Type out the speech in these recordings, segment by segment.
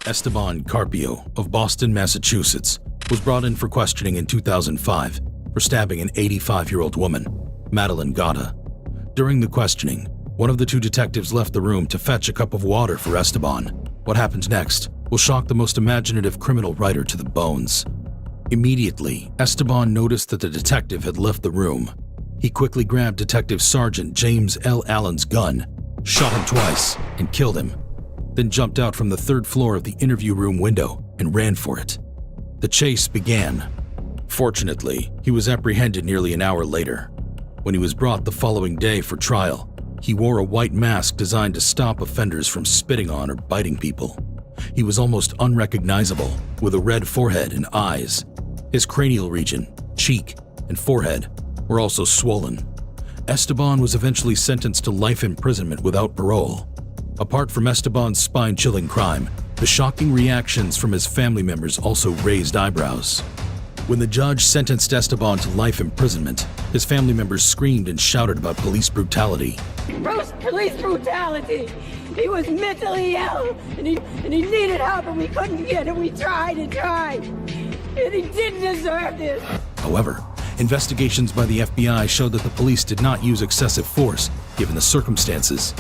Esteban Carpio of Boston, Massachusetts, was brought in for questioning in 2005 for stabbing an 85-year-old woman, Madeline Gata. During the questioning, one of the two detectives left the room to fetch a cup of water for Esteban. What happened next will shock the most imaginative criminal writer to the bones. Immediately, Esteban noticed that the detective had left the room. He quickly grabbed Detective Sergeant James L. Allen's gun, shot him twice, and killed him, then jumped out from the third floor of the interview room window and ran for it. The chase began. Fortunately, he was apprehended nearly an hour later. When he was brought the following day for trial, he wore a white mask designed to stop offenders from spitting on or biting people. He was almost unrecognizable, with a red forehead and eyes. His cranial region, cheek, and forehead were also swollen. Esteban was eventually sentenced to life imprisonment without parole. Apart from Esteban's spine-chilling crime, the shocking reactions from his family members also raised eyebrows. When the judge sentenced Esteban to life imprisonment, his family members screamed and shouted about police brutality. Police brutality! He was mentally ill, and he needed help, and we couldn't get it. We tried and tried, and he didn't deserve this. However, investigations by the FBI showed that the police did not use excessive force, given the circumstances.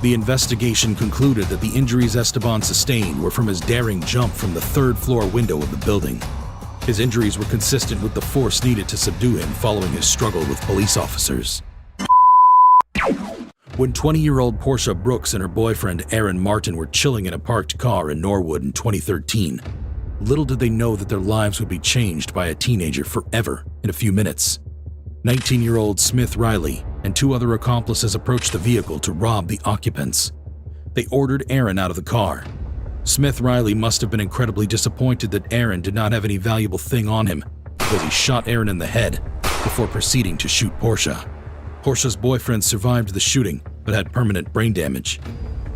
The investigation concluded that the injuries Esteban sustained were from his daring jump from the third-floor window of the building. His injuries were consistent with the force needed to subdue him following his struggle with police officers. When 20-year-old Portia Brooks and her boyfriend Aaron Martin were chilling in a parked car in Norwood in 2013, little did they know that their lives would be changed by a teenager forever in a few minutes. 19-year-old Smith Riley and two other accomplices approached the vehicle to rob the occupants. They ordered Aaron out of the car. Smith Riley must have been incredibly disappointed that Aaron did not have any valuable thing on him, because he shot Aaron in the head before proceeding to shoot Portia. Portia's boyfriend survived the shooting but had permanent brain damage.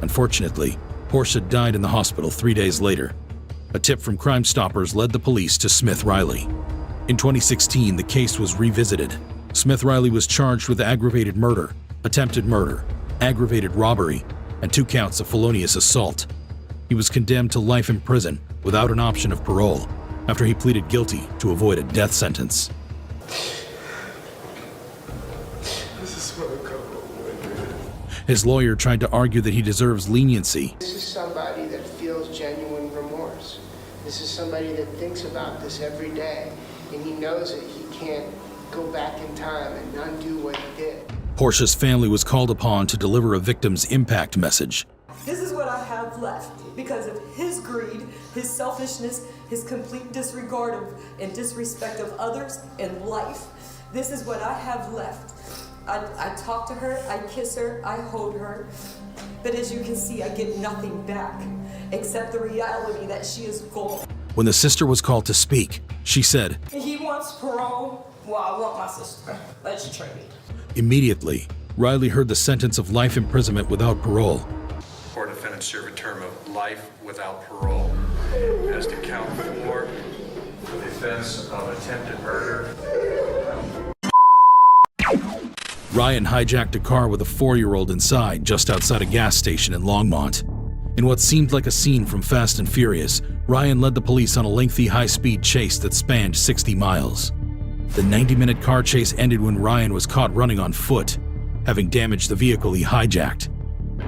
Unfortunately, Portia died in the hospital 3 days later. A tip from Crime Stoppers led the police to Smith Riley. In 2016, the case was revisited. Smith Riley was charged with aggravated murder, attempted murder, aggravated robbery, and 2 counts of felonious assault. He was condemned to life in prison without an option of parole after he pleaded guilty to avoid a death sentence. His lawyer tried to argue that he deserves leniency. This is somebody that feels genuine remorse. This is somebody that thinks about this every day, and he knows that he can't go back in time and undo what he did. Portia's family was called upon to deliver a victim's impact message. This is what I have left because of his greed, his selfishness, his complete disregard of and disrespect of others and life. This is what I have left. I talk to her, I kiss her, I hold her, but as you can see, I get nothing back except the reality that she is gone. When the sister was called to speak, she said, He wants parole, well, I want my sister. Let's trade. Immediately, Riley heard the sentence of life imprisonment without parole. Four defendants serve a term of life without parole. As to count 4, the offense of attempted murder. Ryan hijacked a car with a 4-year-old inside just outside a gas station in Longmont. In what seemed like a scene from Fast and Furious, Ryan led the police on a lengthy high-speed chase that spanned 60 miles. The 90-minute car chase ended when Ryan was caught running on foot, having damaged the vehicle he hijacked.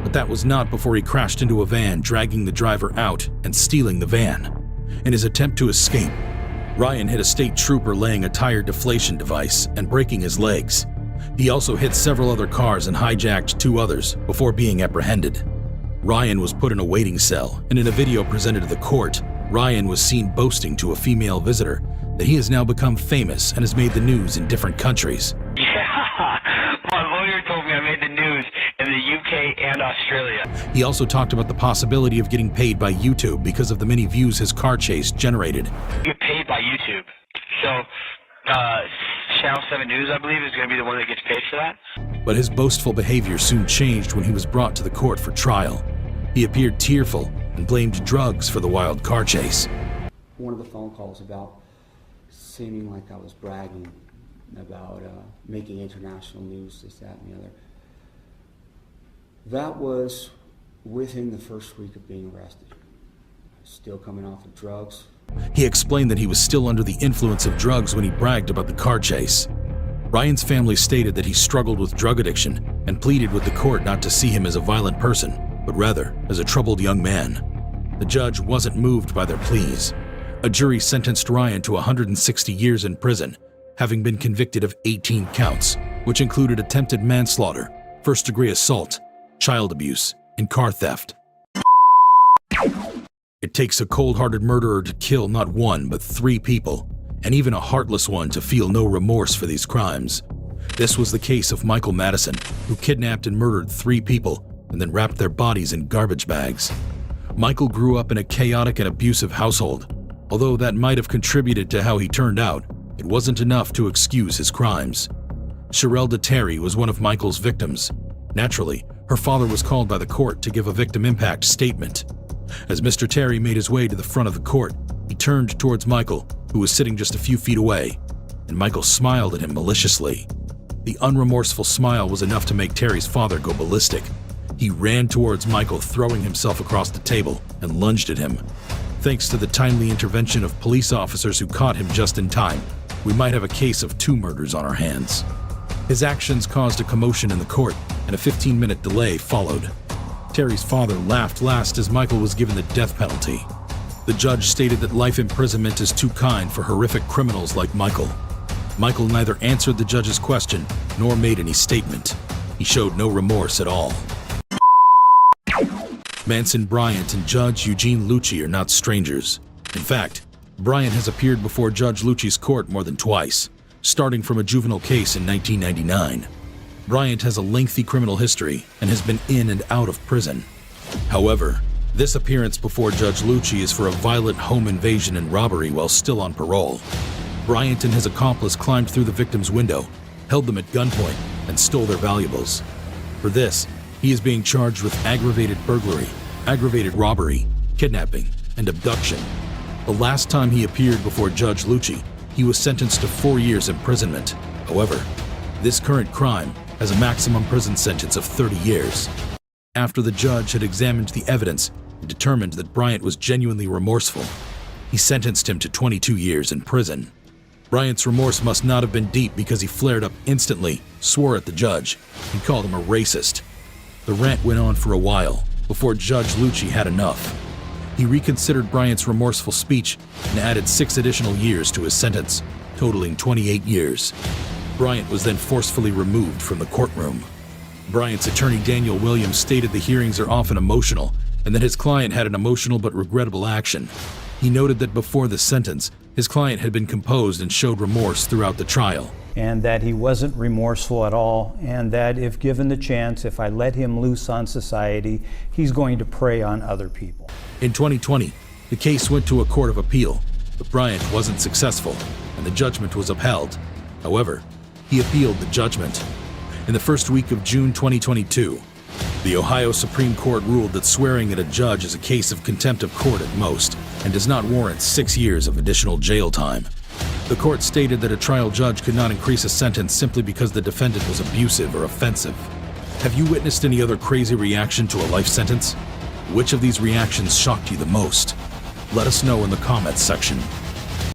But that was not before he crashed into a van, dragging the driver out and stealing the van. In his attempt to escape, Ryan hit a state trooper laying a tire deflation device and breaking his legs. He also hit several other cars and hijacked 2 others before being apprehended. Ryan was put in a waiting cell, and in a video presented to the court, Ryan was seen boasting to a female visitor that he has now become famous and has made the news in different countries. Yeah, my lawyer told me I made the news in the UK and Australia. He also talked about the possibility of getting paid by YouTube because of the many views his car chase generated. You get paid by YouTube. So, Channel 7 News, I believe, is going to be the one that gets paid for that. But his boastful behavior soon changed when he was brought to the court for trial. He appeared tearful and blamed drugs for the wild car chase. One of the phone calls about seeming like I was bragging about making international news, this, that, and the other. That was within the first week of being arrested. I was still coming off of drugs. He explained that he was still under the influence of drugs when he bragged about the car chase. Ryan's family stated that he struggled with drug addiction and pleaded with the court not to see him as a violent person, but rather as a troubled young man. The judge wasn't moved by their pleas. A jury sentenced Ryan to 160 years in prison, having been convicted of 18 counts, which included attempted manslaughter, first-degree assault, child abuse, and car theft. It takes a cold-hearted murderer to kill not one, but 3 people, and even a heartless one to feel no remorse for these crimes. This was the case of Michael Madison, who kidnapped and murdered 3 people and then wrapped their bodies in garbage bags. Michael grew up in a chaotic and abusive household. Although that might have contributed to how he turned out, it wasn't enough to excuse his crimes. Sherelda Terry was one of Michael's victims. Naturally, her father was called by the court to give a victim impact statement. As Mr. Terry made his way to the front of the court, he turned towards Michael, who was sitting just a few feet away, and Michael smiled at him maliciously. The unremorseful smile was enough to make Terry's father go ballistic. He ran towards Michael, throwing himself across the table, and lunged at him. Thanks to the timely intervention of police officers who caught him just in time, we might have a case of 2 murders on our hands. His actions caused a commotion in the court, and a 15-minute delay followed. Terry's father laughed last as Michael was given the death penalty. The judge stated that life imprisonment is too kind for horrific criminals like Michael. Michael neither answered the judge's question nor made any statement. He showed no remorse at all. Manson Bryant and Judge Eugene Lucci are not strangers. In fact, Bryant has appeared before Judge Lucci's court more than twice, starting from a juvenile case in 1999. Bryant has a lengthy criminal history and has been in and out of prison. However, this appearance before Judge Lucci is for a violent home invasion and robbery while still on parole. Bryant and his accomplice climbed through the victim's window, held them at gunpoint, and stole their valuables. For this, he is being charged with aggravated burglary, aggravated robbery, kidnapping, and abduction. The last time he appeared before Judge Lucci, he was sentenced to 4 years imprisonment. However, this current crime has a maximum prison sentence of 30 years. After the judge had examined the evidence and determined that Bryant was genuinely remorseful, he sentenced him to 22 years in prison. Bryant's remorse must not have been deep because he flared up instantly, swore at the judge, and called him a racist. The rant went on for a while before Judge Lucci had enough. He reconsidered Bryant's remorseful speech and added 6 additional years to his sentence, totaling 28 years. Bryant was then forcefully removed from the courtroom. Bryant's attorney Daniel Williams stated the hearings are often emotional and that his client had an emotional but regrettable action. He noted that before the sentence, his client had been composed and showed remorse throughout the trial. And that he wasn't remorseful at all, and that if given the chance, if I let him loose on society, he's going to prey on other people. In 2020, the case went to a court of appeal, but Bryant wasn't successful, and the judgment was upheld. However, he appealed the judgment. In the first week of June 2022, the Ohio Supreme Court ruled that swearing at a judge is a case of contempt of court at most, and does not warrant 6 years of additional jail time. The court stated that a trial judge could not increase a sentence simply because the defendant was abusive or offensive. Have you witnessed any other crazy reaction to a life sentence? Which of these reactions shocked you the most? Let us know in the comments section.